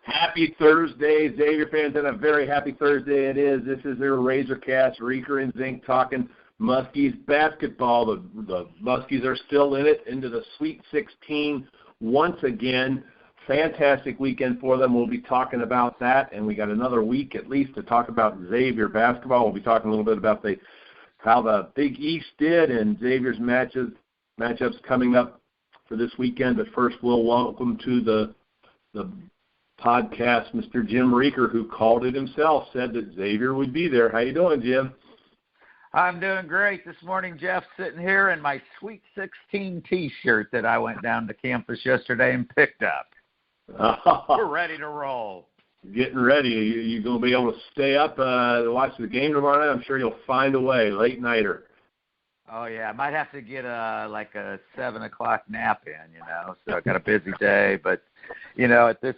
Happy Thursday, Xavier fans, and a very happy Thursday it is. This is their Razorcast, Reaker and Zink talking Muskies basketball. The Muskies are still in it, into the Sweet 16 once again. Fantastic weekend for them. We'll be talking about that, and we got another week at least to talk about Xavier basketball. We'll be talking a little bit about how the Big East did and Xavier's matchups coming up for this weekend. But first, we'll welcome to the podcast Mr. Jim Reaker, who called it himself, said that Xavier would be there. How you doing, Jim? I'm doing great this morning, Jeff, sitting here in my Sweet 16 T-shirt that I went down to campus yesterday and picked up. We're ready to roll. Getting ready. You going to be able to stay up to watch the game tomorrow night? I'm sure you'll find a way, late nighter. Oh, yeah. I might have to get like a 7 o'clock nap in, so I got a busy day. But, at this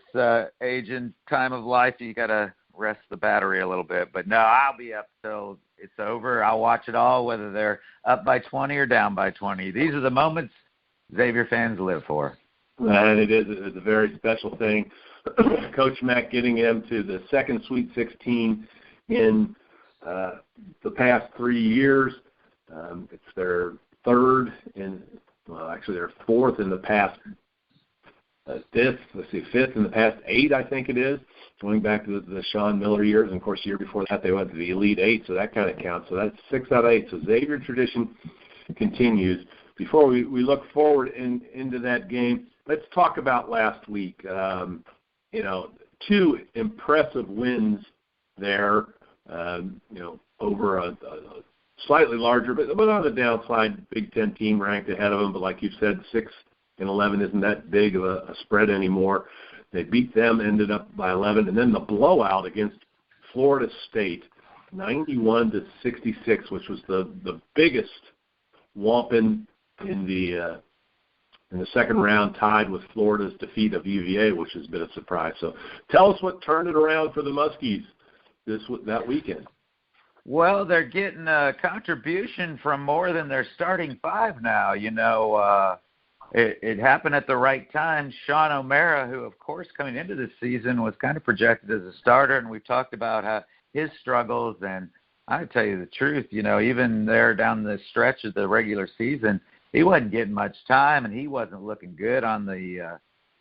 age and time of life, you got to rest the battery a little bit. But, no, I'll be up till it's over. I'll watch it all, whether they're up by 20 or down by 20. These are the moments Xavier fans live for. And it's a very special thing. Coach Mack getting them to the second Sweet 16 in the past 3 years. It's their third actually their fourth in the past fifth in the past 8, I think it is, going back to the Sean Miller years. And, of course, the year before that they went to the Elite 8, so that kind of counts. So that's 6 out of 8. So Xavier tradition continues. Before we look forward into that game, let's talk about last week. 2 impressive wins there, over a slightly larger, but on the downside, Big Ten team ranked ahead of them. But like you said, 6-11 isn't that big of a spread anymore. They beat them, ended up by 11. And then the blowout against Florida State, 91-66, which was the biggest whomping in the second round, tied with Florida's defeat of UVA, which has been a surprise. So tell us what turned it around for the Muskies that weekend. Well, they're getting a contribution from more than their starting 5 now. It happened at the right time. Sean O'Mara, who, of course, coming into this season was kind of projected as a starter, and we've talked about his struggles. And I tell you the truth, even there down the stretch of the regular season, he wasn't getting much time, and he wasn't looking good on the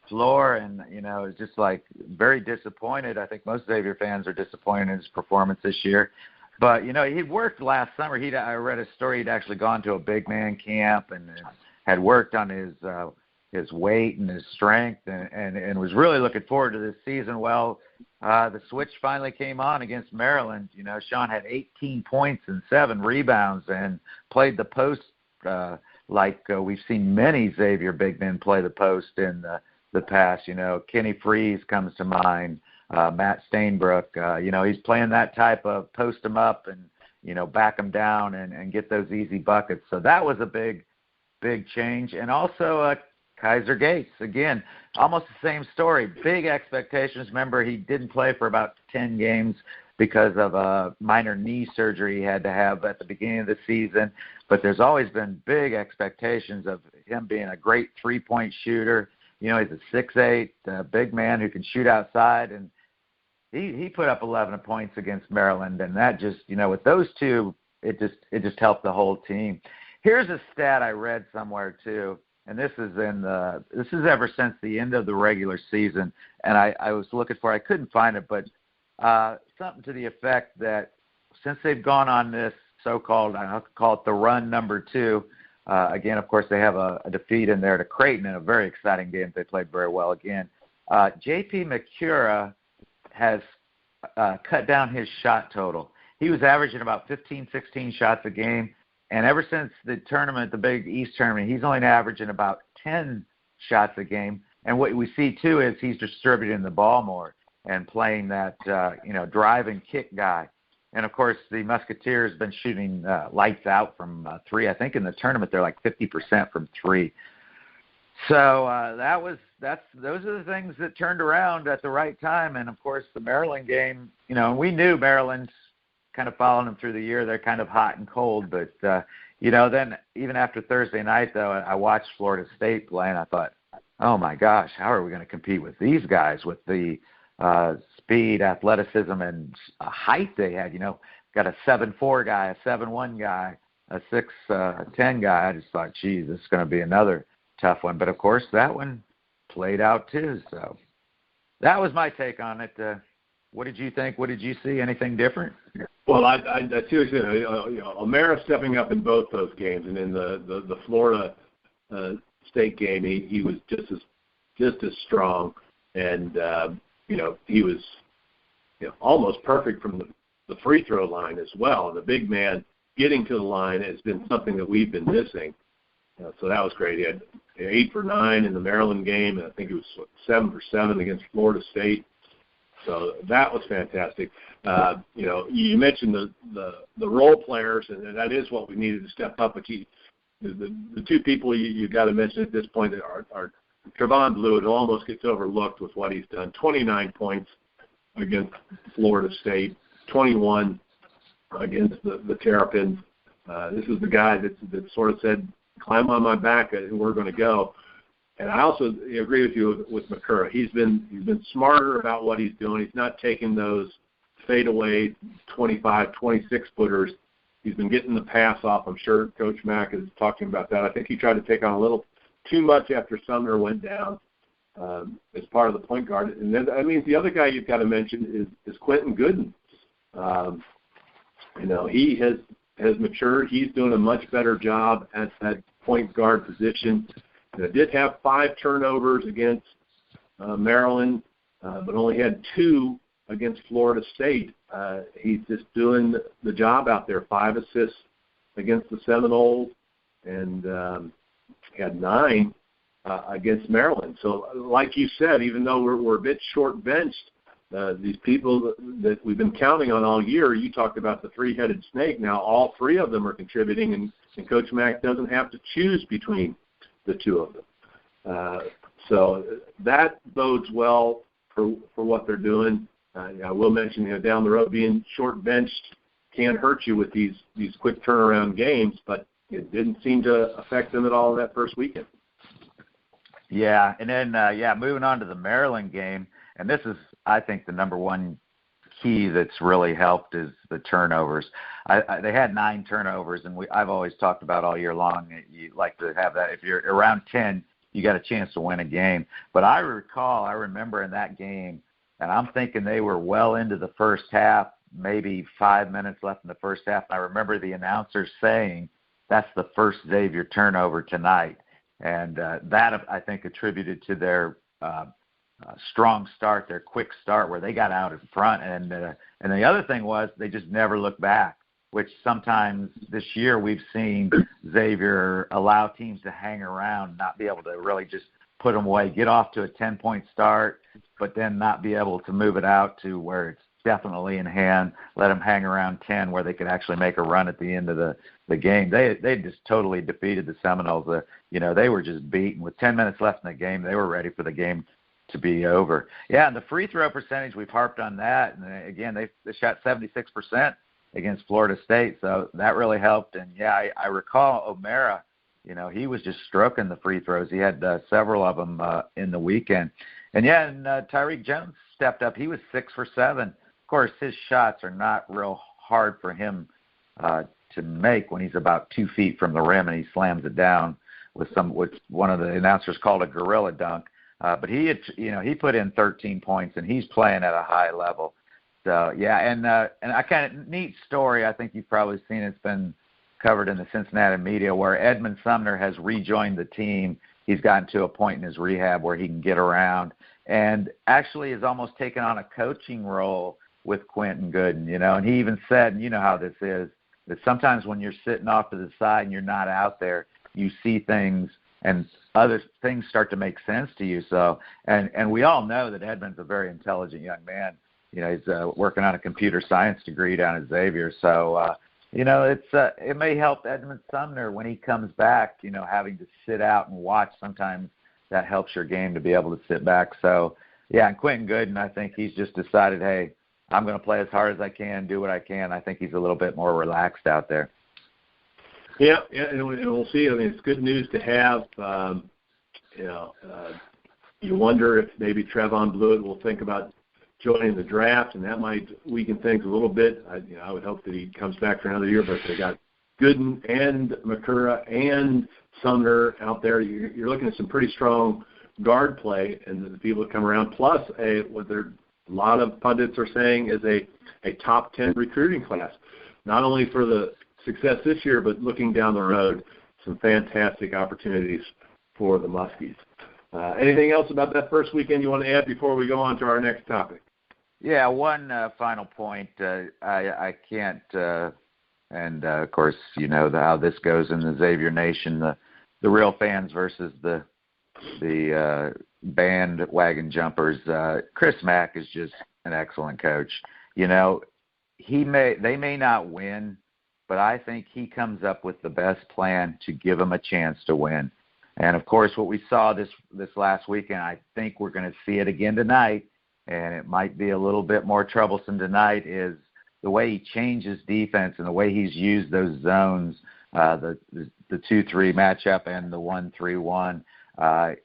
floor. And, it was just like very disappointed. I think most Xavier fans are disappointed in his performance this year. But, he'd worked last summer. I read a story. He'd actually gone to a big man camp and had worked on his weight and his strength and was really looking forward to this season. Well, the switch finally came on against Maryland. Sean had 18 points and 7 rebounds and played the post like we've seen many Xavier big men play the post in the past. Kenny Freeze comes to mind. Matt Stainbrook, he's playing that type of post him up and, back him down and get those easy buckets. So that was a big change. And also Kaiser Gates, again, almost the same story. Big expectations. Remember, he didn't play for about 10 games because of a minor knee surgery he had to have at the beginning of the season. But there's always been big expectations of him being a great three-point shooter. He's a 6'8", big man who can shoot outside, and he put up 11 points against Maryland, and that just, with those two, it just helped the whole team. Here's a stat I read somewhere too, and this is ever since the end of the regular season, and I was looking for it. I couldn't find it, but something to the effect that since they've gone on this so-called, I'll call it the run number 2. Again, of course, they have a defeat in there to Creighton in a very exciting game. They played very well again. J.P. McCura has cut down his shot total. He was averaging about 15, 16 shots a game, and ever since the tournament, the Big East tournament, he's only averaging about 10 shots a game. And what we see, too, is he's distributing the ball more and playing that, drive and kick guy. And, of course, the Musketeers have been shooting lights out from 3. I think in the tournament they're like 50% from 3. So those are the things that turned around at the right time. And, of course, the Maryland game, we knew Maryland's kind of following them through the year. They're kind of hot and cold. But, then even after Thursday night, though, I watched Florida State play, and I thought, oh, my gosh, how are we going to compete with these guys with the speed, athleticism, and height they had. Got a 7'4" guy, a 7'1" guy, a 6'10" guy. I just thought, geez, this is going to be another tough one. But, of course, that one played out too. So that was my take on it. What did you think? What did you see? Anything different? Well, I seriously, O'Mara stepping up in both those games, and in the Florida State game, he was just as strong, and he was almost perfect from the free throw line as well. The big man getting to the line has been something that we've been missing. So that was great. He had 8 for 9 in the Maryland game, and I think it was 7 for 7 against Florida State. So that was fantastic. You mentioned the role players, and that is what we needed to step up. But the two people you got to mention at this point are Trevon Blewett, who almost gets overlooked with what he's done. 29 points against Florida State, 21 against the Terrapins. This is the guy that sort of said, climb on my back and we're going to go. And I also agree with you with McCurry. He's been smarter about what he's doing. He's not taking those fadeaway 25, 26-footers. He's been getting the pass off. I'm sure Coach Mack is talking about that. I think he tried to take on a little too much after Sumner went down as part of the point guard. And then, the other guy you've got to mention is Quentin Gooden. He has matured. He's doing a much better job at that point guard position. Did have 5 turnovers against Maryland, but only had 2 against Florida State. He's just doing the job out there. 5 assists against the Seminoles, and had 9 against Maryland. So, like you said, even though we're a bit short-benched, these people that we've been counting on all year, you talked about the 3-headed snake. Now all 3 of them are contributing, and Coach Mack doesn't have to choose between the 2 of them. So that bodes well for what they're doing. I will mention, down the road, being short-benched can hurt you with these quick turnaround games, but it didn't seem to affect them at all in that first weekend. Yeah, and then, moving on to the Maryland game, and this is, I think, the number one key that's really helped is the turnovers. They had 9 turnovers, and I've always talked about all year long, you like to have that. If you're around 10, you got a chance to win a game. But I remember in that game, and I'm thinking they were well into the first half, maybe 5 minutes left in the first half, and I remember the announcers saying, that's the first Xavier turnover tonight. And that, I think, attributed to their strong start, their quick start, where they got out in front. And the other thing was they just never looked back, which sometimes this year we've seen Xavier allow teams to hang around, not be able to really just put them away, get off to a 10-point start, but then not be able to move it out to where it's definitely in hand, let them hang around 10 where they could actually make a run at the end of the game. They just totally defeated the Seminoles. They were just beaten. With 10 minutes left in the game, they were ready for the game to be over. Yeah, and the free throw percentage, we've harped on that. And again, they shot 76% against Florida State, so that really helped. And yeah, I recall O'Mara, he was just stroking the free throws. He had several of them in the weekend. And Tyreek Jones stepped up. He was 6 for 7. Of course, his shots are not real hard for him to make when he's about 2 feet from the rim and he slams it down with what one of the announcers called a gorilla dunk. But he put in 13 points, and he's playing at a high level. So, and a kind of neat story, I think you've probably seen, it's been covered in the Cincinnati media, where Edmund Sumner has rejoined the team. He's gotten to a point in his rehab where he can get around and actually has almost taken on a coaching role with Quentin Gooden, and he even said, and you know how this is, that sometimes when you're sitting off to the side and you're not out there, you see things and other things start to make sense to you. So, and we all know that Edmund's a very intelligent young man. He's working on a computer science degree down at Xavier. So, it may help Edmund Sumner when he comes back, having to sit out and watch. Sometimes that helps your game to be able to sit back. So, and Quentin Gooden, I think he's just decided, hey, I'm going to play as hard as I can, do what I can. I think he's a little bit more relaxed out there. Yeah, and we'll see. It's good news to have. You wonder if maybe Trevon Blewett will think about joining the draft, and that might weaken things a little bit. I would hope that he comes back for another year, but they got Gooden and Makura and Sumner out there. You're looking at some pretty strong guard play, and the people that come around, plus what a lot of pundits are saying is a top 10 recruiting class, not only for the success this year, but looking down the road, some fantastic opportunities for the Muskies. Anything else about that first weekend you want to add before we go on to our next topic? Yeah, one final point. I can't, and of course, you know how this goes in the Xavier Nation, the real fans versus the bandwagon jumpers. Chris Mack is just an excellent coach. You know, they may not win, but I think he comes up with the best plan to give them a chance to win. And of course, what we saw this last weekend, I think we're going to see it again tonight, and it might be a little bit more troublesome tonight, is the way he changes defense and the way he's used those zones, the 2-3 matchup and the 1-3-1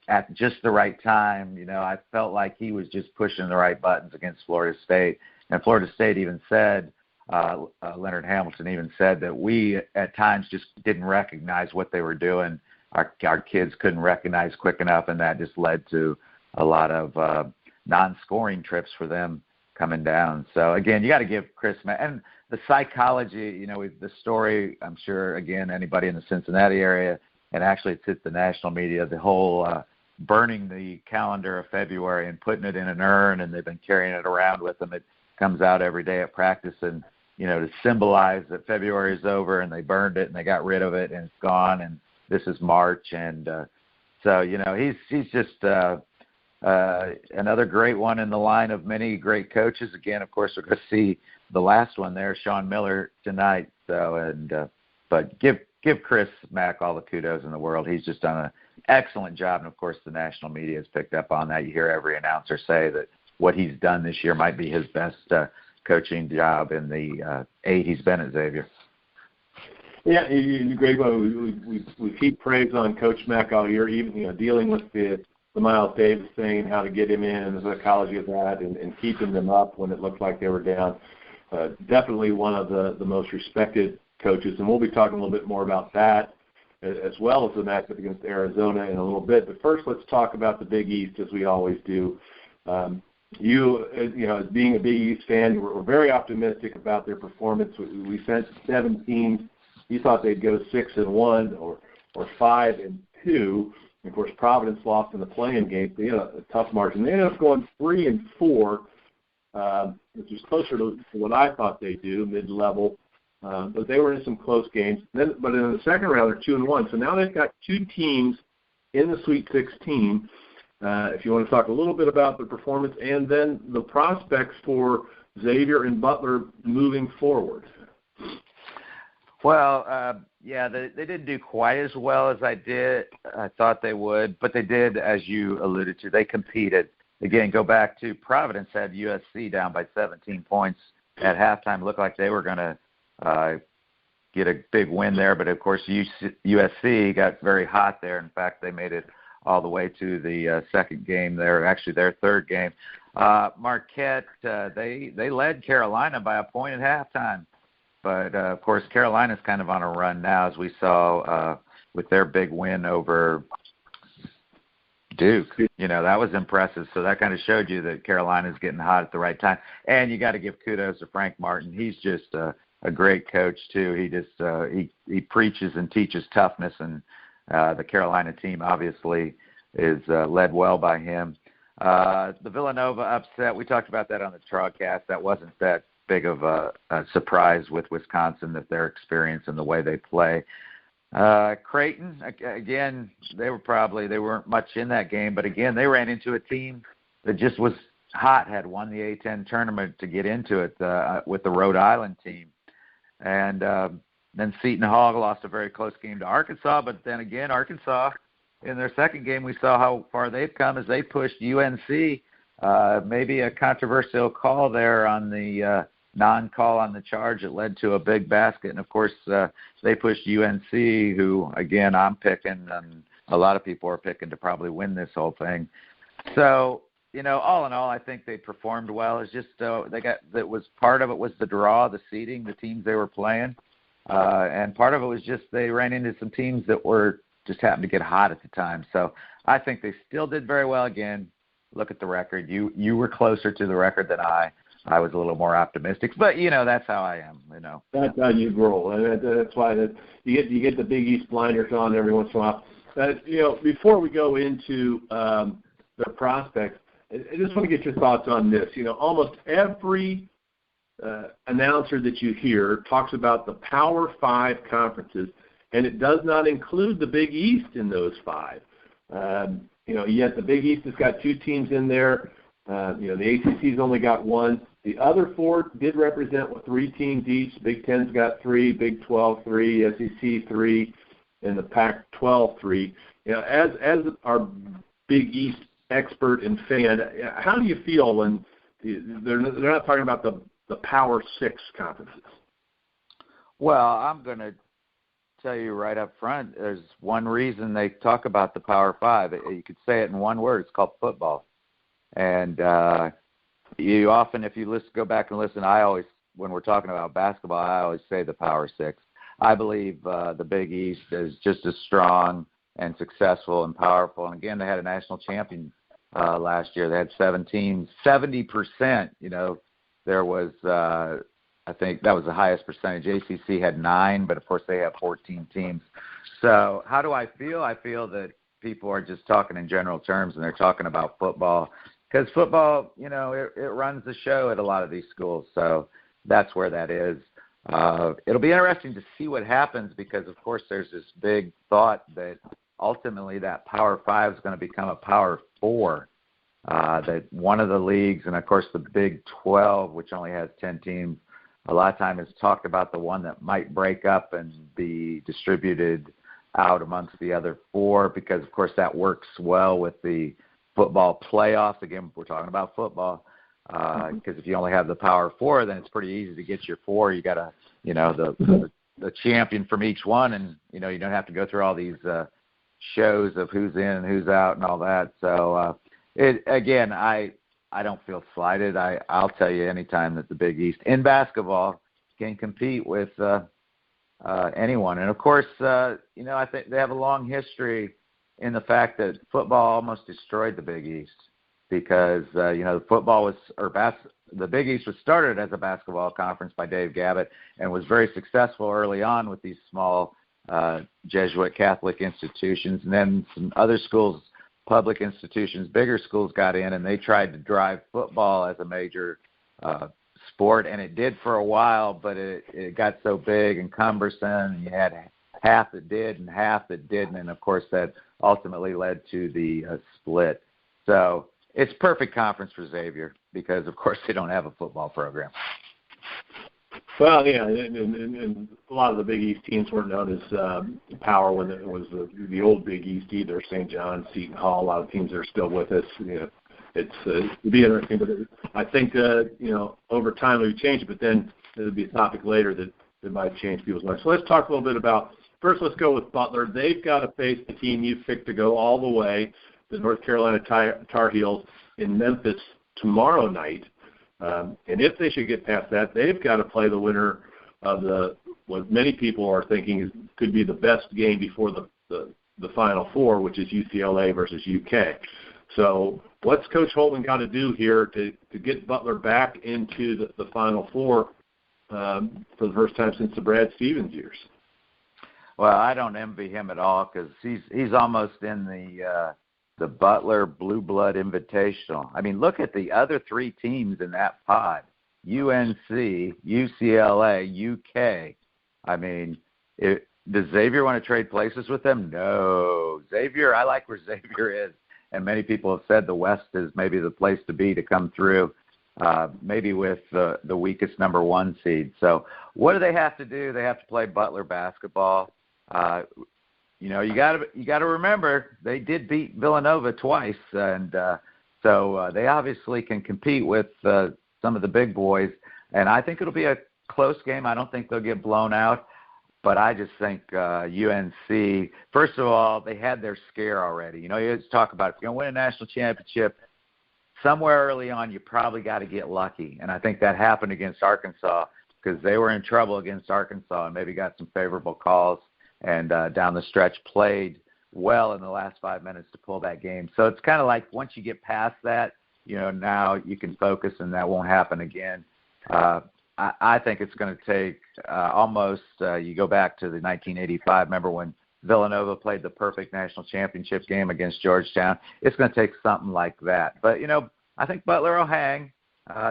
at just the right time. You know, I felt like he was just pushing the right buttons against Florida State. And Florida State even said, Leonard Hamilton even said that we at times just didn't recognize what they were doing. Our kids couldn't recognize quick enough, and that just led to a lot of non-scoring trips for them coming down. So, again, you got to give Chris and the psychology, you know, the story, I'm sure, again, anybody in the Cincinnati area, and actually it's hit the national media, the whole burning the calendar of February and putting it in an urn, and they've been carrying it around with them. It comes out every day at practice, and, you know, to symbolize that February is over and they burned it and they got rid of it and it's gone, and this is March. And so, you know, he's just another great one in the line of many great coaches. Again, of course, we're going to see the last one there, Sean Miller, tonight. So, but give Chris Mack all the kudos in the world. He's just done an excellent job, and of course, the national media has picked up on that. You hear every announcer say that what he's done this year might be his best coaching job in the 8 he's been at Xavier. Yeah, he's a great one. We keep praise on Coach Mack all year, even dealing with the Miles Davis thing and how to get him in and the psychology of that and keeping them up when it looked like they were down. Definitely one of the most respected coaches, and we'll be talking a little bit more about that as well as the matchup against Arizona in a little bit. But first, let's talk about the Big East, as we always do. You know, as being a Big East fan, we're very optimistic about their performance. We sent 7 teams. You thought they'd go 6-1 or 5-2. And of course, Providence lost in the play-in game. They had a tough margin. They ended up going 3-4, which is closer to what I thought they'd do, mid-level. But they were in some close games. But in the second round, they're 2-1. So now they've got 2 teams in the Sweet 16. If you want to talk a little bit about the performance and then the prospects for Xavier and Butler moving forward. Well, yeah, they didn't do quite as well as I thought they would, but they did, as you alluded to. They competed. Again, go back to Providence had USC down by 17 points at halftime. It looked like they were going to get a big win there, but of course USC got very hot there. In fact, they made it all the way to the second game there, actually their third game. Marquette, they led Carolina by a point at halftime. But, of course, Carolina's kind of on a run now, as we saw with their big win over Duke. You know, that was impressive. So that kind of showed you that Carolina's getting hot at the right time. And you got to give kudos to Frank Martin. He's just a great coach, too. He just he preaches and teaches toughness, and the Carolina team obviously is led well by him. The Villanova upset, we talked about that on the broadcast. That wasn't that big of a surprise with Wisconsin, that their experience and the way they play. Creighton, again, they weren't much in that game, but again, they ran into a team that just was hot, had won the A-10 tournament to get into it with the Rhode Island team. And then Seton Hall lost a very close game to Arkansas, but then again, Arkansas, in their second game, we saw how far they've come as they pushed UNC. Maybe a controversial call there on the non-call on the charge that led to a big basket. And, of course, they pushed UNC, who, again, I'm picking, and a lot of people are picking to probably win this whole thing. So all in all, I think they performed well. It's just part of it was the draw, the seeding, the teams they were playing, and part of it was just they ran into some teams that were just happened to get hot at the time. So I think they still did very well. Again, look at the record. You were closer to the record than I. I was a little more optimistic, but that's how I am. That's how you roll, and that's why you get the Big East blinders on every once in a while. Before we go into the prospects, I just want to get your thoughts on this. Almost every announcer that you hear talks about the Power 5 conferences, and it does not include the Big East in those 5. Yet the Big East has got 2 teams in there. The ACC's only got 1. The other 4 did represent with 3 teams each. Big Ten's got 3, Big 12 3, SEC 3, and the Pac-12 3. As our Big East expert and fan, how do you feel when they're not talking about the Power 6 conferences? Well, I'm going to tell you right up front, there's one reason they talk about the Power 5. You could say it in one word. It's called football. And you often, if you go back and listen, when we're talking about basketball, I always say the Power 6. I believe the Big East is just as strong and successful and powerful. And again, they had a national champion last year. They had 7 teams, 70%. There was, I think that was the highest percentage. ACC had 9, but of course they have 14 teams. So how do I feel? I feel that people are just talking in general terms, and they're talking about football. Because football, it runs the show at a lot of these schools. So that's where that is. It'll be interesting to see what happens because, of course, there's this big thought that ultimately that Power 5 is going to become a Power 4, that one of the leagues, and, of course, the Big 12, which only has 10 teams, a lot of time has talked about the one that might break up and be distributed out amongst the other 4 because, of course, that works well with the football playoffs. Again, we're talking about football because if you only have the Power 4, then it's pretty easy to get your 4. You got to, the champion from each one, and you don't have to go through all these shows of who's in and who's out and all that. So I don't feel slighted. I'll tell you anytime that the Big East in basketball can compete with anyone, and of course, I think they have a long history in the fact that football almost destroyed the Big East because, football the Big East was started as a basketball conference by Dave Gavitt and was very successful early on with these small Jesuit Catholic institutions. And then some other schools, public institutions, bigger schools got in, and they tried to drive football as a major sport. And it did for a while, but it got so big and cumbersome, and you had half that did and half that didn't. And, of course, that ultimately led to the split. So it's perfect conference for Xavier because, of course, they don't have a football program. Well, yeah, and a lot of the Big East teams weren't known as Power when it was the old Big East either. St. John's, Seton Hall, a lot of teams are still with us. It'd be interesting, but I think over time it would change. But then it'll be a topic later that might change people's minds. So let's talk a little bit about. First, let's go with Butler. They've got to face the team you've picked to go all the way, the North Carolina Tar Heels in Memphis tomorrow night. And if they should get past that, they've got to play the winner of what many people are thinking could be the best game before the Final Four, which is UCLA versus UK. So what's Coach Holtman got to do here to get Butler back into the Final Four for the first time since the Brad Stevens years? Well, I don't envy him at all because he's almost in the Butler Blue Blood Invitational. I mean, look at the other 3 teams in that pod: UNC, UCLA, UK. I mean, does Xavier want to trade places with them? No. Xavier, I like where Xavier is, and many people have said the West is maybe the place to be to come through, maybe with the weakest number 1 seed. So what do they have to do? They have to play Butler basketball. You got to remember they did beat Villanova twice, and so they obviously can compete with some of the big boys. And I think it'll be a close game. I don't think they'll get blown out, but I just think UNC. First of all, they had their scare already. You just talk about if you're going to win a national championship, somewhere early on you probably got to get lucky. And I think that happened against Arkansas because they were in trouble against Arkansas and maybe got some favorable calls and down the stretch played well in the last 5 minutes to pull that game. So it's kind of like once you get past that, now you can focus and that won't happen again. I think it's going to take almost you go back to the 1985, remember when Villanova played the perfect national championship game against Georgetown. It's going to take something like that. But, I think Butler will hang.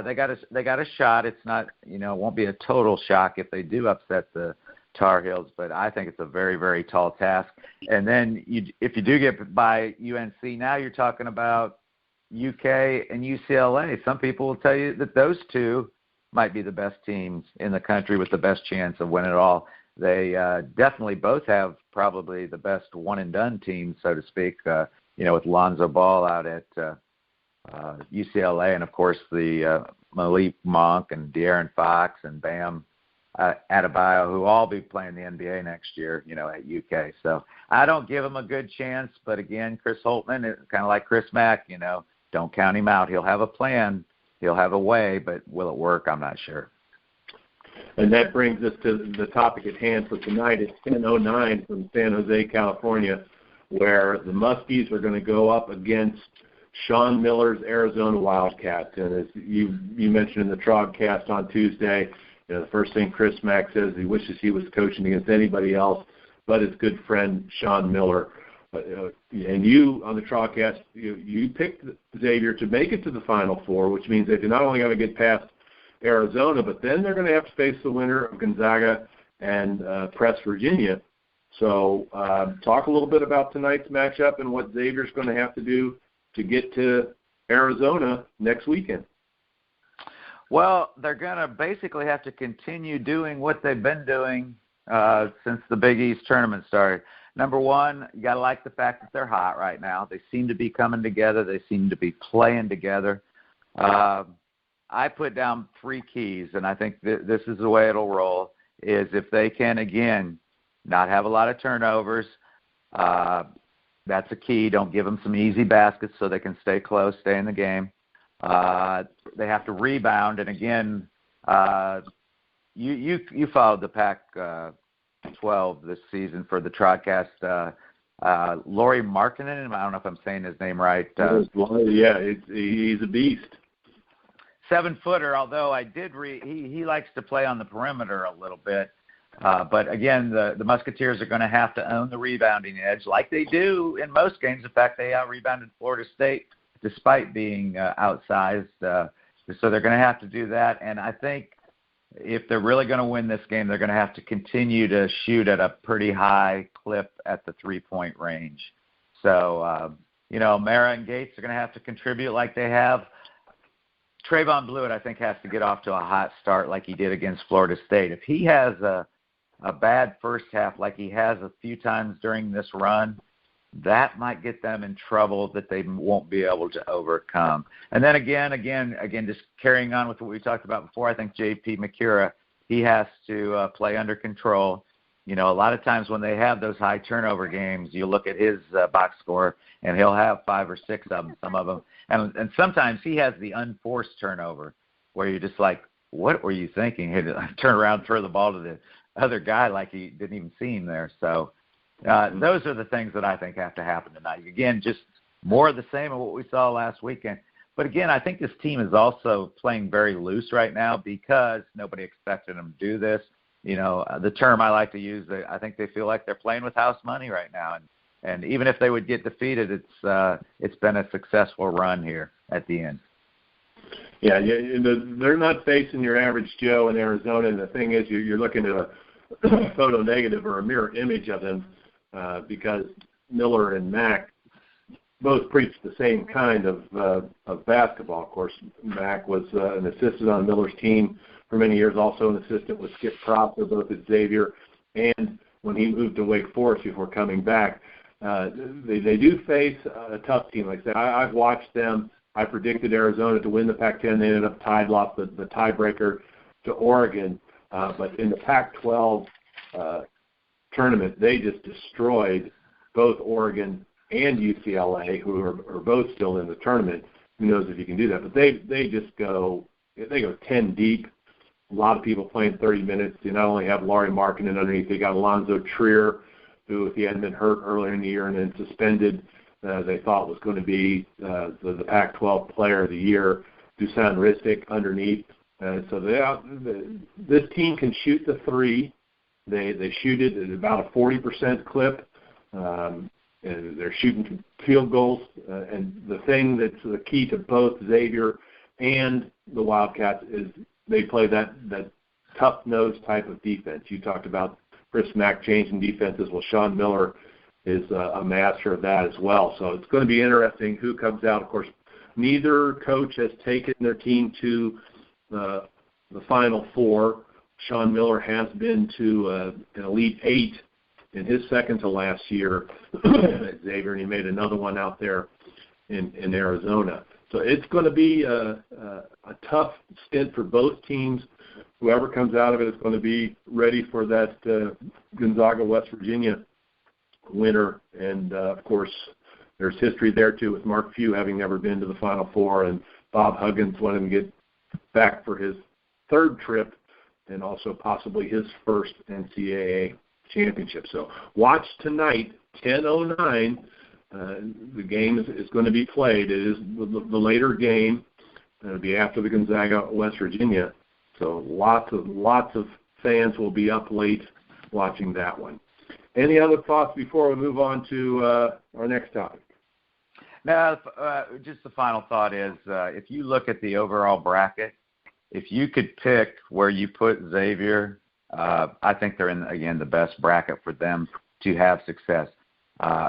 They got a shot. It's not, it won't be a total shock if they do upset the Tar Heels, but I think it's a very, very tall task. And then if you do get by UNC, now you're talking about UK and UCLA. Some people will tell you that those two might be the best teams in the country with the best chance of winning it all. They definitely both have probably the best one-and-done teams, so to speak, with Lonzo Ball out at UCLA and, of course, the Malik Monk and De'Aaron Fox and Bam Adebayo, who all be playing the NBA next year, at UK. So I don't give him a good chance, but, again, Chris Holtmann, kind of like Chris Mack, don't count him out. He'll have a plan. He'll have a way, but will it work? I'm not sure. And that brings us to the topic at hand for tonight. It's 10:09 from San Jose, California, where the Muskies are going to go up against Sean Miller's Arizona Wildcats. And as you mentioned in the Trogcast on Tuesday, the first thing Chris Mack says, he wishes he was coaching against anybody else but his good friend Sean Miller. And you, on the Trogcast, you picked Xavier to make it to the Final Four, which means they're not only going to get past Arizona, but then they're going to have to face the winner of Gonzaga and Press Virginia. So talk a little bit about tonight's matchup and what Xavier's going to have to do to get to Arizona next weekend. Well, they're going to basically have to continue doing what they've been doing since the Big East tournament started. Number one, you got to like the fact that they're hot right now. They seem to be coming together. They seem to be playing together. I put down 3 keys, and I think this is the way it'll roll, is if they can, again, not have a lot of turnovers. That's a key. Don't give them some easy baskets so they can stay close, stay in the game. They have to rebound, and again, you followed the Pac-12 this season for the Trogcast. Lauri Markkanen, I don't know if I'm saying his name right. He's a beast. 7-footer, although I did he likes to play on the perimeter a little bit. But, again, the Musketeers are going to have to own the rebounding edge like they do in most games. In fact, they out-rebounded Florida State despite being outsized. So they're going to have to do that. And I think if they're really going to win this game, they're going to have to continue to shoot at a pretty high clip at the three-point range. So, Mara and Gates are going to have to contribute like they have. Trayvon Blewett, I think, has to get off to a hot start like he did against Florida State. If he has a bad first half like he has a few times during this run, that might get them in trouble that they won't be able to overcome. And then again, just carrying on with what we talked about before, I think J.P. Macura, he has to play under control. A lot of times when they have those high turnover games, you look at his box score, and he'll have 5 or 6 of them, some of them. And sometimes he has the unforced turnover where you're just like, what were you thinking? Hey, turn around, throw the ball to the other guy like he didn't even see him there. So those are the things that I think have to happen tonight. Again, just more of the same of what we saw last weekend. But, again, I think this team is also playing very loose right now because nobody expected them to do this. The term I like to use, I think they feel like they're playing with house money right now. And even if they would get defeated, it's been a successful run here at the end. Yeah, they're not facing your average Joe in Arizona. And the thing is, you're looking at a photo negative or a mirror image of them because Miller and Mack both preach the same kind of basketball. Of course, Mack was an assistant on Miller's team for many years, also an assistant with Skip Prosser, both at Xavier and when he moved to Wake Forest before coming back. They do face a tough team. Like I said, I've watched them. I predicted Arizona to win the Pac-10. They ended up tied, lost the tiebreaker to Oregon. But in the Pac-12 tournament, they just destroyed both Oregon and UCLA, who are both still in the tournament. who knows if you can do that. But they go 10 deep. A lot of people playing 30 minutes. You not only have Laurie Markkinen underneath, they got Alonzo Trier, who, if he hadn't been hurt earlier in the year and then suspended, they thought was going to be the Pac-12 Player of the Year. Dusan Ristic underneath. So this team can shoot the three. They shoot it at about a 40% clip. And they're shooting field goals. And the thing that's the key to both Xavier and the Wildcats is they play that tough-nosed type of defense. You talked about Chris Mack changing defenses. Well, Sean Miller is a master of that as well. So it's going to be interesting who comes out. Of course, neither coach has taken their team to the Final Four. Sean Miller has been to an Elite Eight in his second to last year at Xavier, and he made another one out there in Arizona. So it's going to be a tough stint for both teams. Whoever comes out of it is going to be ready for that Gonzaga, West Virginia winner. And, of course, there's history there, too, with Mark Few having never been to the Final Four and Bob Huggins wanting to get back for his third trip and also possibly his first NCAA championship. So watch tonight, 10:09. The game is going to be played. It is the later game. It'll be after the Gonzaga, West Virginia. So lots of fans will be up late watching that one. Any other thoughts before we move on to our next topic? No, just the final thought is if you look at the overall bracket, if you could pick where you put Xavier, I think they're in, again, the best bracket for them to have success.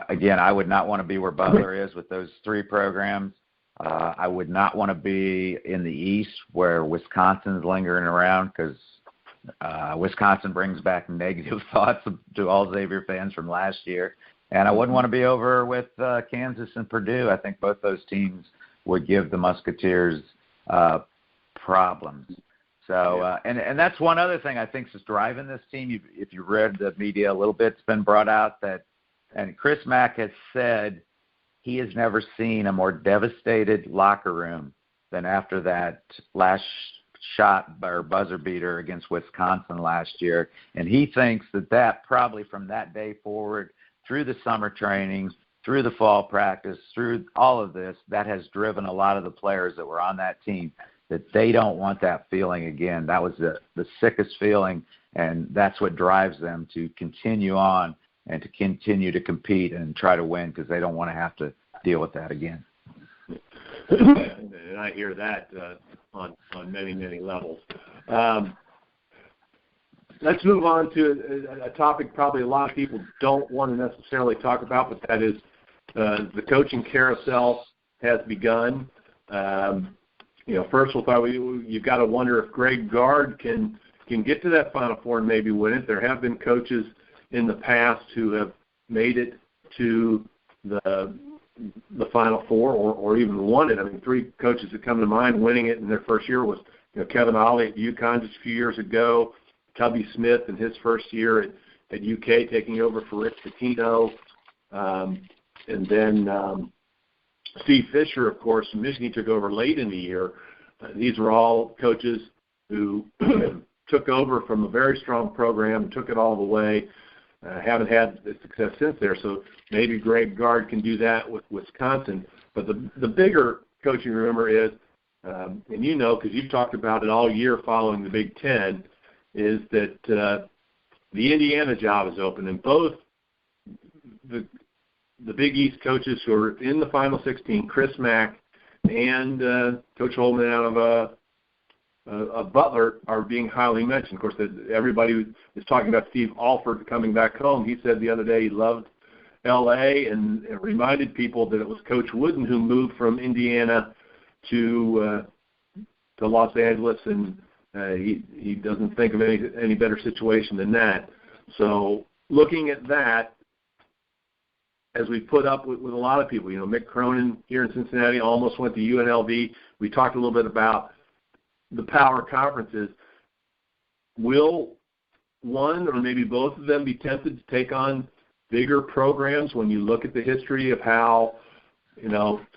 Again, I would not want to be where Butler is with those three programs. I would not want to be in the East where Wisconsin's lingering around because Wisconsin brings back negative thoughts to all Xavier fans from last year. And I wouldn't want to be over with Kansas and Purdue. I think both those teams would give the Musketeers problems. So, and that's one other thing I think is driving this team. If you read the media a little bit, it's been brought out that, and Chris Mack has said he has never seen a more devastated locker room than after that last shot or buzzer beater against Wisconsin last year. And he thinks that probably from that day forward, through the summer training, through the fall practice, through all of this, that has driven a lot of the players that were on that team that they don't want that feeling again. That was the sickest feeling, and that's what drives them to continue on and to continue to compete and try to win because they don't want to have to deal with that again. And I hear that on many, many levels. Let's move on to a topic probably a lot of people don't want to necessarily talk about, but that is the coaching carousel has begun. First we'll probably you've got to wonder if Greg Gard can get to that Final Four and maybe win it. There have been coaches in the past who have made it to the Final Four or even won it. I mean, three coaches that come to mind winning it in their first year was Kevin Ollie at UConn just a few years ago, Tubby Smith in his first year at UK taking over for Rick Pitino, and then Steve Fisher, of course, from Michigan took over late in the year. These were all coaches who took over from a very strong program and took it all the way. Haven't had the success since there, so maybe Greg Gard can do that with Wisconsin. But the bigger coaching rumor is, and because you've talked about it all year following the Big Ten, is that the Indiana job is open, and both the Big East coaches who are in the Final 16, Chris Mack and Coach Holman out of Butler, are being highly mentioned. Of course, everybody is talking about Steve Alford coming back home. He said the other day he loved L.A. and reminded people that it was Coach Wooden who moved from Indiana to Los Angeles, and he doesn't think of any better situation than that. So looking at that, as we put up with a lot of people, Mick Cronin here in Cincinnati almost went to UNLV. We talked a little bit about the power conferences. Will one or maybe both of them be tempted to take on bigger programs when you look at the history of how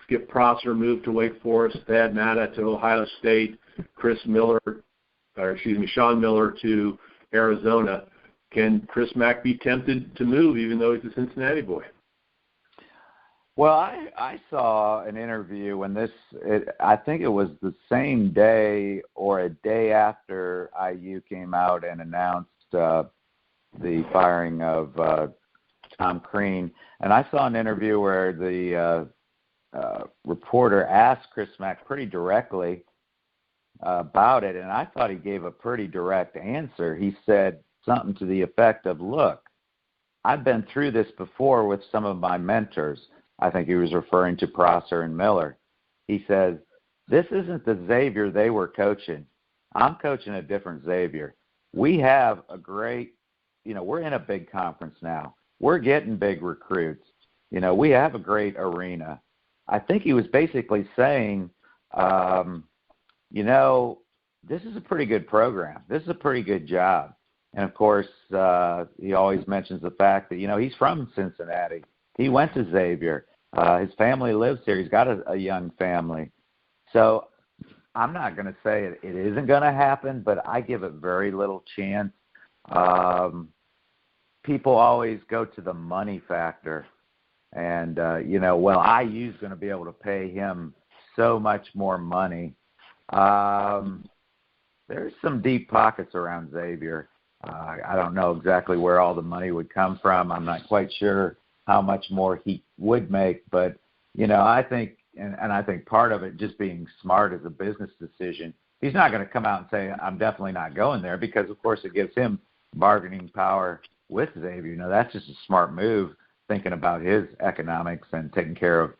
Skip Prosser moved to Wake Forest, Thad Matta to Ohio State, Sean Miller to Arizona. Can Chris Mack be tempted to move even though he's a Cincinnati boy? Well, I saw an interview when I think it was the same day or a day after IU came out and announced the firing of Tom Crean. And I saw an interview where the reporter asked Chris Mack pretty directly about it, and I thought he gave a pretty direct answer. He said something to the effect of, look, I've been through this before with some of my mentors. I think he was referring to Prosser and Miller. He says, this isn't the Xavier they were coaching. I'm coaching a different Xavier. We have a great, we're in a big conference now. We're getting big recruits. We have a great arena. I think he was basically saying, this is a pretty good program. This is a pretty good job. And, of course, he always mentions the fact that, he's from Cincinnati. He went to Xavier. His family lives here. He's got a young family. So I'm not going to say it isn't going to happen, but I give it very little chance. People always go to the money factor. And, IU's going to be able to pay him so much more money. There's some deep pockets around Xavier. I don't know exactly where all the money would come from. I'm not quite sure how much more he would make, but I think, and I think part of it just being smart as a business decision. He's not going to come out and say, I'm definitely not going there, because of course it gives him bargaining power with Xavier. That's just a smart move, thinking about his economics and taking care of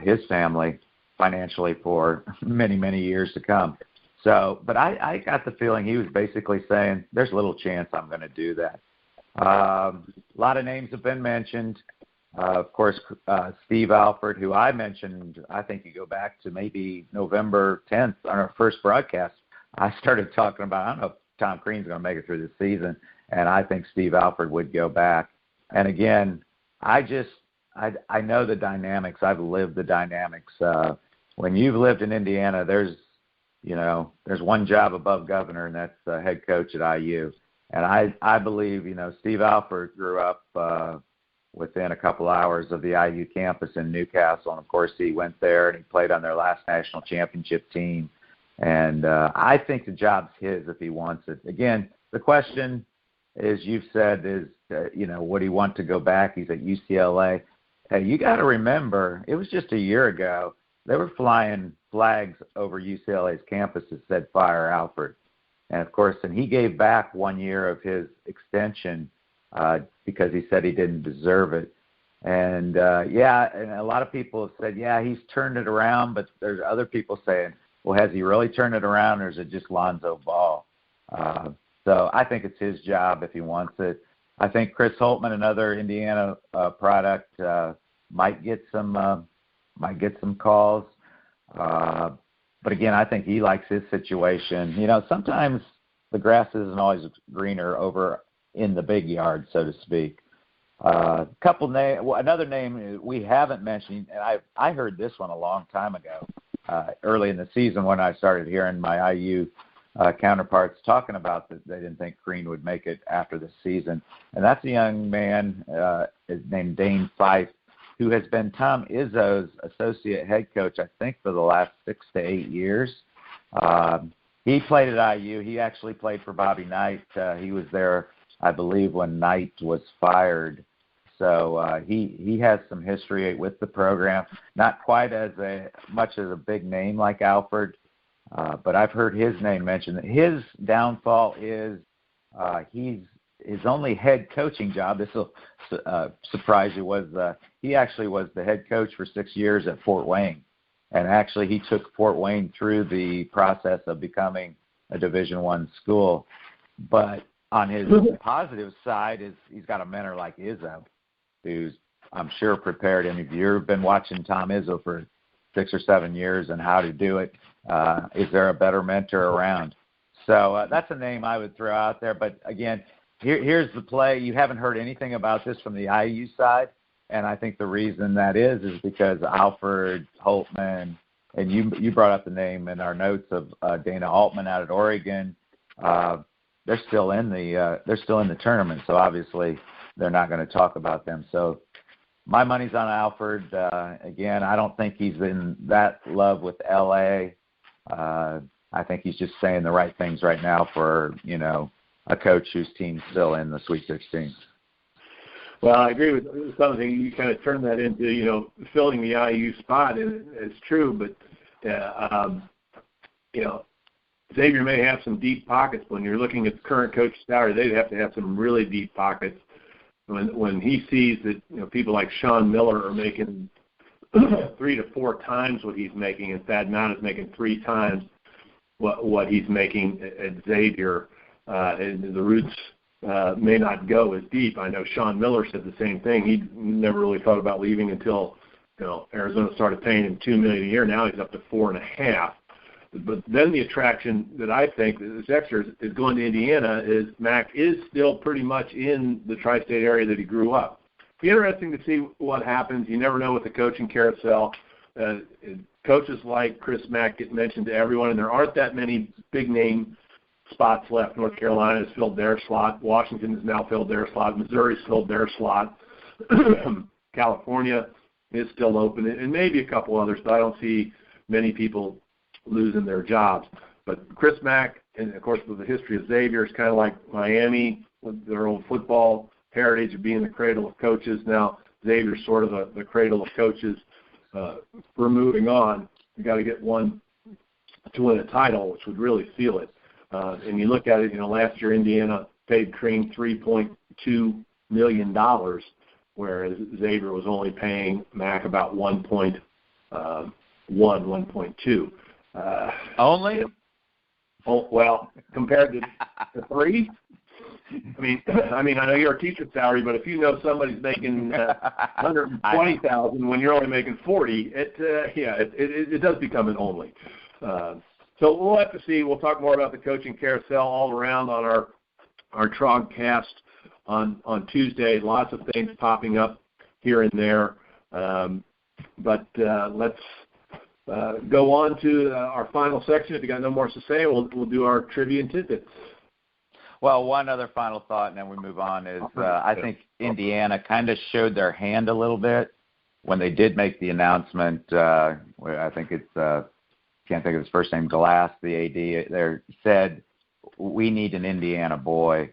his family financially for many, many years to come. So, but I got the feeling he was basically saying, there's little chance I'm going to do that. A lot of names have been mentioned. Of course, Steve Alford, who I mentioned, I think you go back to maybe November 10th on our first broadcast. I started talking about, I don't know if Tom Crean's going to make it through this season, and I think Steve Alford would go back. And again, I know the dynamics. I've lived the dynamics. When you've lived in Indiana, there's one job above governor, and that's head coach at IU. And I believe, Steve Alford grew up within a couple hours of the IU campus in Newcastle. And, of course, he went there and he played on their last national championship team. And I think the job's his if he wants it. Again, the question, as you've said, is, would he want to go back? He's at UCLA. Hey, you got to remember, it was just a year ago, they were flying flags over UCLA's campus that said fire Alford. And, of course, he gave back 1 year of his extension because he said he didn't deserve it. And, and a lot of people have said, he's turned it around, but there's other people saying, well, has he really turned it around, or is it just Lonzo Ball? So I think it's his job if he wants it. I think Chris Holtmann, another Indiana product, might get some calls. But again, I think he likes his situation. Sometimes the grass isn't always greener over in the big yard, so to speak. Another name we haven't mentioned, and I heard this one a long time ago, early in the season when I started hearing my IU counterparts talking about that they didn't think Crean would make it after the season. And that's a young man named Dane Fife, who has been Tom Izzo's associate head coach, I think, for the last 6 to 8 years. He played at IU. He actually played for Bobby Knight. He was there, I believe, when Knight was fired. So he has some history with the program. Not quite as much as a big name like Alford, but I've heard his name mentioned. His downfall is his only head coaching job. This will surprise you. He actually was the head coach for 6 years at Fort Wayne, and actually he took Fort Wayne through the process of becoming a Division I school. But on his positive side is he's got a mentor like Izzo, who's, I'm sure, prepared him. If you've been watching Tom Izzo for 6 or 7 years and how to do it, is there a better mentor around? So that's a name I would throw out there. But, again, here's the play. You haven't heard anything about this from the IU side. And I think the reason that is because Alfred, Holtman, and you brought up the name in our notes of Dana Altman out at Oregon. They're still in the tournament, so obviously they're not going to talk about them. So my money's on Alfred. Again, I don't think he's in that love with LA. I think he's just saying the right things right now for a coach whose team's still in the Sweet 16. Well, I agree with something. You kind of turn that into, filling the IU spot, and it's true. But, Xavier may have some deep pockets. When you're looking at the current coach's salary, they'd have to have some really deep pockets. When he sees that, people like Sean Miller are making 3 to 4 times what he's making, and Thad Mount is making 3 times what he's making at Xavier, and the roots may not go as deep. I know Sean Miller said the same thing. He never really thought about leaving until Arizona started paying him $2 million a year. Now he's up to $4.5 million. But then the attraction that I think is extra is going to Indiana is Mac is still pretty much in the tri-state area that he grew up. It'll be interesting to see what happens. You never know with the coaching carousel. Coaches like Chris Mack get mentioned to everyone, and there aren't that many big-name spots left. North Carolina has filled their slot. Washington has now filled their slot. Missouri's filled their slot. California is still open, and maybe a couple others, but I don't see many people losing their jobs. But Chris Mack, and of course with the history of Xavier, is kind of like Miami with their own football heritage of being the cradle of coaches. Now Xavier's sort of the cradle of coaches. We're moving on. We've got to get one to win a title, which would really seal it. And you look at it, last year Indiana paid Crean $3.2 million, whereas Xavier was only paying Mac about 1.2. Only? Oh, well, compared to 3. I mean, I know you're a teacher's salary, but if you know somebody's making $120,000 when you're only making $40, it does become an only. So we'll have to see. We'll talk more about the coaching carousel all around on our Trogcast on Tuesday. Lots of things popping up here and there. But let's go on to our final section. If you got no more to say, we'll do our trivia and tidbits. Well, one other final thought, and then we move on, is I think Indiana kind of showed their hand a little bit when they did make the announcement. I think it's can't think of his first name, Glass, the AD, there said, we need an Indiana boy,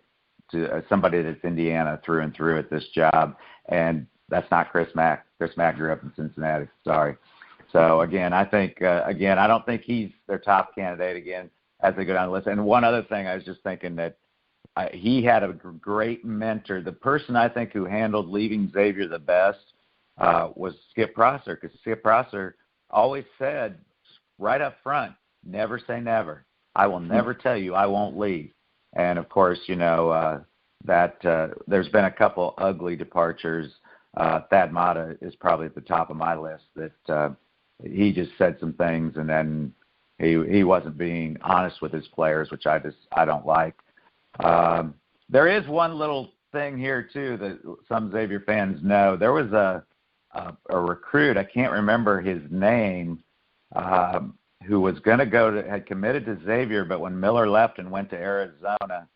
to somebody that's Indiana through and through at this job, and that's not Chris Mack. Chris Mack grew up in Cincinnati. Sorry. So, again, I think, I don't think he's their top candidate again as they go down the list. And one other thing, I was just thinking that he had a great mentor. The person I think who handled leaving Xavier the best was Skip Prosser, because Skip Prosser always said right up front, never say never. I will never tell you I won't leave. And, of course, that there's been a couple ugly departures. Thad Mata is probably at the top of my list, that he just said some things and then he wasn't being honest with his players, which I don't like. There is one little thing here, too, that some Xavier fans know. There was a recruit, I can't remember his name, who was going to had committed to Xavier, but when Miller left and went to Arizona,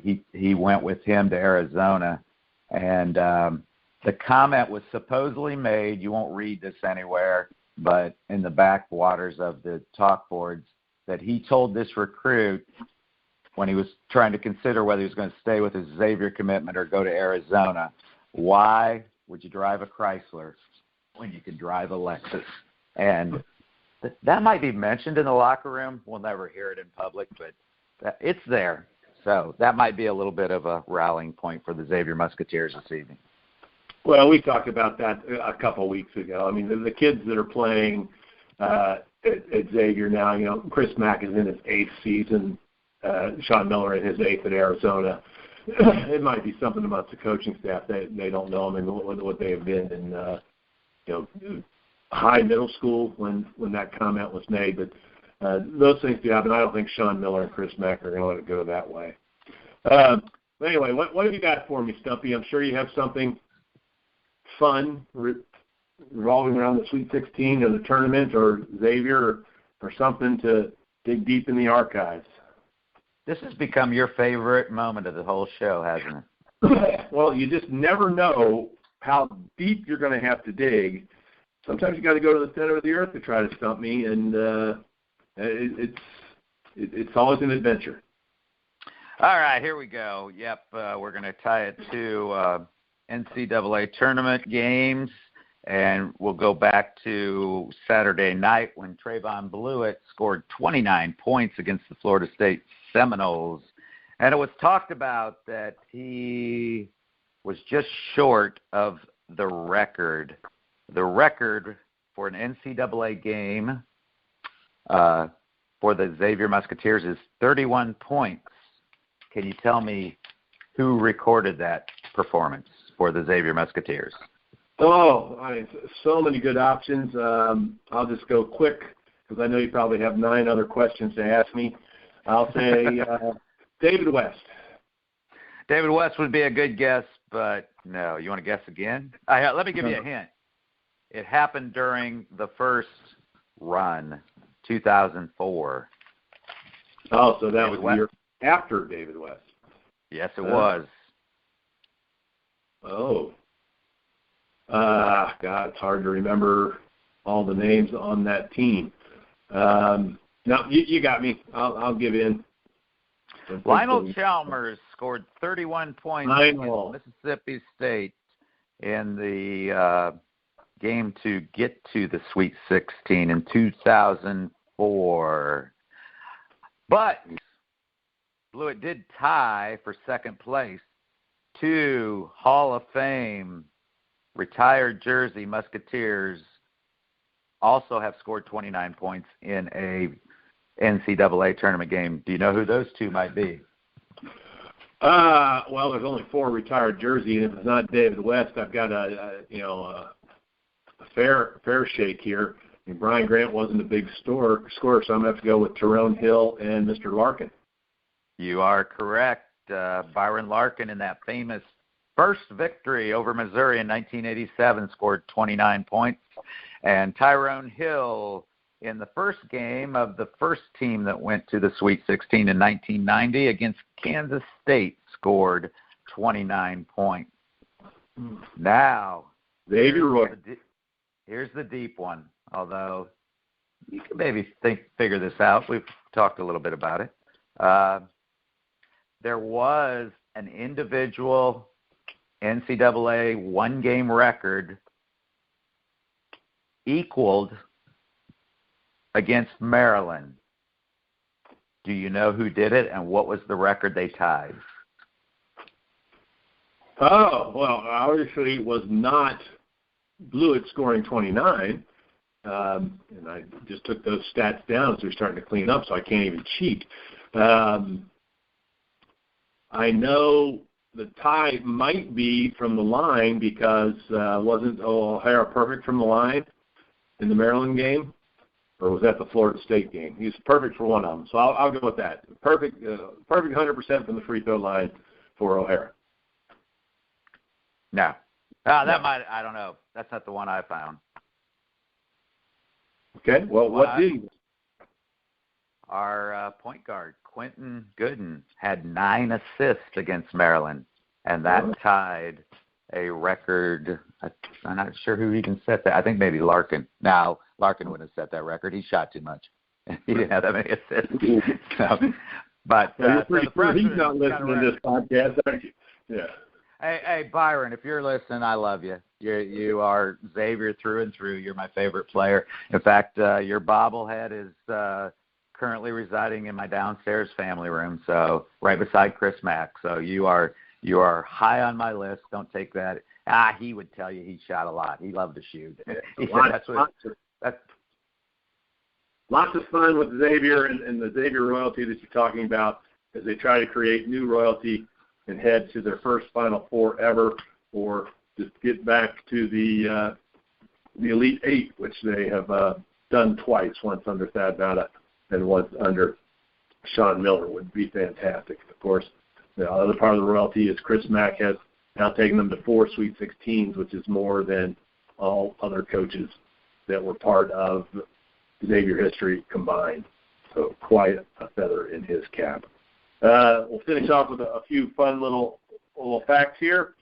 he went with him to Arizona. And the comment was supposedly made, you won't read this anywhere, but in the backwaters of the talk boards, that he told this recruit when he was trying to consider whether he was going to stay with his Xavier commitment or go to Arizona, why would you drive a Chrysler when you could drive a Lexus? And that might be mentioned in the locker room. We'll never hear it in public, but it's there. So that might be a little bit of a rallying point for the Xavier Musketeers this evening. Well, we talked about that a couple of weeks ago. I mean, the kids that are playing at Xavier now, Chris Mack is in his 8th season, Sean Miller in his 8th at Arizona. It might be something about the coaching staff. They don't know him and what they have been in, high middle school when that comment was made. But those things do happen. I don't think Sean Miller and Chris Mack are going to let it go that way. Anyway, what have you got for me, Stumpy? I'm sure you have something fun revolving around the Sweet 16 or the tournament or Xavier or something to dig deep in the archives. This has become your favorite moment of the whole show, hasn't it? Well, you just never know how deep you're going to have to dig. Sometimes you got to go to the center of the earth to try to stump me, and it's always an adventure. All right, here we go. Yep, we're going to tie it to NCAA tournament games, and we'll go back to Saturday night when Trayvon Blewett scored 29 points against the Florida State Seminoles. And it was talked about that he was just short of the record. The record for an NCAA game for the Xavier Musketeers is 31 points. Can you tell me who recorded that performance for the Xavier Musketeers? Oh, so many good options. I'll just go quick because I know you probably have 9 other questions to ask me. I'll say David West. David West would be a good guess, but no. You want to guess again? Let me give you a hint. It happened during the first run, 2004. Oh, so that was the year after David West. Yes, it was. Oh. God, it's hard to remember all the names on that team. No, you got me. I'll give in. Lionel Chalmers scored 31 points against Mississippi State in the game to get to the Sweet 16 in 2004. But Blewett did tie for second place. 2 Hall of Fame retired Jersey Musketeers also have scored 29 points in a NCAA tournament game. Do you know who those 2 might be? Well, there's only 4 retired Jersey, and if it's not David West, I've got a fair shake here. I mean, Brian Grant wasn't a big scorer, so I'm going to have to go with Tyrone Hill and Mr. Larkin. You are correct. Byron Larkin in that famous first victory over Missouri in 1987 scored 29 points. And Tyrone Hill in the first game of the first team that went to the Sweet 16 in 1990 against Kansas State scored 29 points. Now, here's the deep one, although you can maybe figure this out. We've talked a little bit about it. There was an individual NCAA one-game record equaled against Maryland. Do you know who did it, and what was the record they tied? Oh, well, obviously it was not Blewett scoring 29, and I just took those stats down as we're starting to clean up, so I can't even cheat. I know the tie might be from the line because wasn't O'Hara perfect from the line in the Maryland game? Or was that the Florida State game? He was perfect for one of them, so I'll go with that. Perfect 100% from the free throw line for O'Hara. No. I don't know. That's not the one I found. Okay, well, what did he? Our point guard, Quentin Gooden, had 9 assists against Maryland, and that tied a record. I'm not sure who even set that. I think maybe Larkin. Now, Larkin wouldn't have set that record. He shot too much. He didn't have that many assists. But you're pretty sure he's not listening to this podcast, aren't you? Yeah. Hey, Byron, if you're listening, I love you. You are Xavier through and through. You're my favorite player. In fact, your bobblehead is currently residing in my downstairs family room, so right beside Chris Mack. So you are high on my list. Don't take that. He would tell you he shot a lot. He loved to shoot. Lots of fun with Xavier and the Xavier royalty that you're talking about as they try to create new royalty and head to their first Final Four ever, or just get back to the Elite Eight, which they have done twice, once under Thad Matta and once under Sean Miller. Would be fantastic. Of course, the other part of the royalty is Chris Mack has now taking them to 4 Sweet 16s, which is more than all other coaches that were part of Xavier history combined. So quite a feather in his cap. We'll finish off with a few fun little facts here.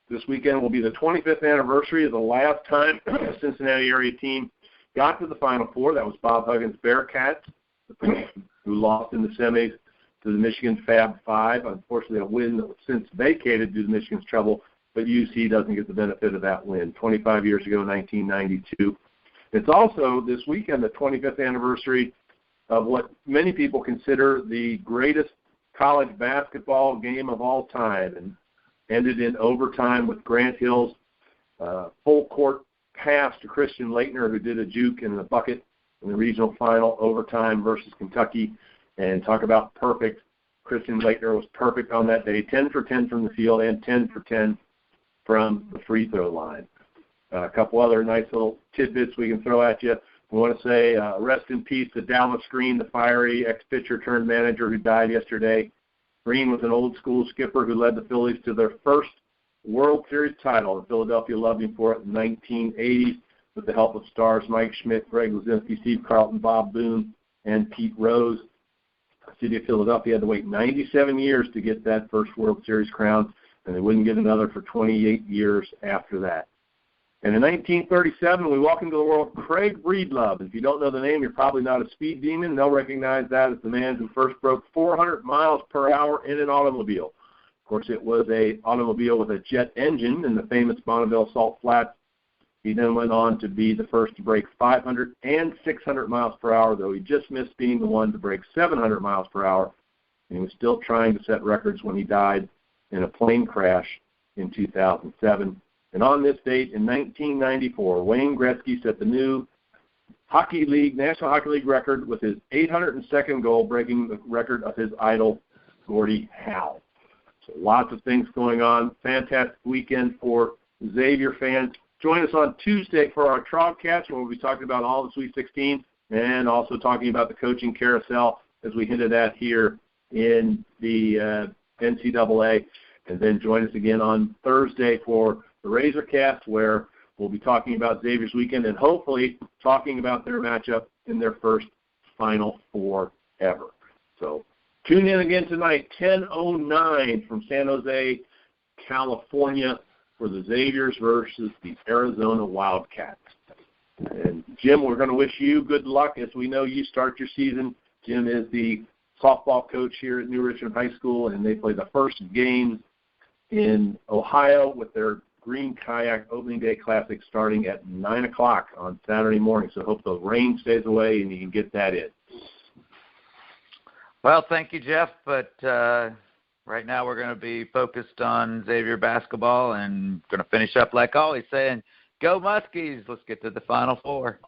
This weekend will be the 25th anniversary of the last time a Cincinnati area team got to the Final Four. That was Bob Huggins' Bearcats, who lost in the semis to the Michigan Fab Five. Unfortunately, a win that was since vacated due to Michigan's trouble, but UC doesn't get the benefit of that win. 25 years ago, 1992. It's also this weekend the 25th anniversary of what many people consider the greatest college basketball game of all time, and ended in overtime with Grant Hill's full court pass to Christian Laettner, who did a juke in the bucket in the regional final overtime versus Kentucky. And talk about perfect. Christian Laettner was perfect on that day, 10 for 10 from the field and 10 for 10 from the free throw line. A couple other nice little tidbits we can throw at you. We want to say rest in peace to Dallas Green, the fiery ex-pitcher turned manager who died yesterday. Green was an old-school skipper who led the Phillies to their first World Series title, and Philadelphia loved him for it in the 1980s with the help of stars Mike Schmidt, Greg Luzinski, Steve Carlton, Bob Boone, and Pete Rose. The city of Philadelphia had to wait 97 years to get that first World Series crown, and they wouldn't get another for 28 years after that. And in 1937, we welcomed to the world Craig Breedlove. If you don't know the name, you're probably not a speed demon. They'll recognize that as the man who first broke 400 miles per hour in an automobile. Of course, it was an automobile with a jet engine in the famous Bonneville Salt Flats. He then went on to be the first to break 500 and 600 miles per hour, though he just missed being the one to break 700 miles per hour. And he was still trying to set records when he died in a plane crash in 2007. And on this date in 1994, Wayne Gretzky set the new National Hockey League record with his 802nd goal, breaking the record of his idol, Gordie Howe. So lots of things going on. Fantastic weekend for Xavier fans. Join us on Tuesday for our Trawcast, where we'll be talking about all the Sweet 16 and also talking about the coaching carousel, as we hinted at here in the NCAA. And then join us again on Thursday for the Razorcast, where we'll be talking about Xavier's weekend and hopefully talking about their matchup in their first Final Four ever. So tune in again tonight, 10:09 from San Jose, California, for the Xaviers versus the Arizona Wildcats. And, Jim, we're going to wish you good luck as we know you start your season. Jim is the softball coach here at New Richmond High School, and they play the first game in Ohio with their Green Kayak Opening Day Classic starting at 9 o'clock on Saturday morning. So hope the rain stays away and you can get that in. Well, thank you, Jeff. But right now we're going to be focused on Xavier basketball and going to finish up like always saying, go Muskies. Let's get to the Final Four.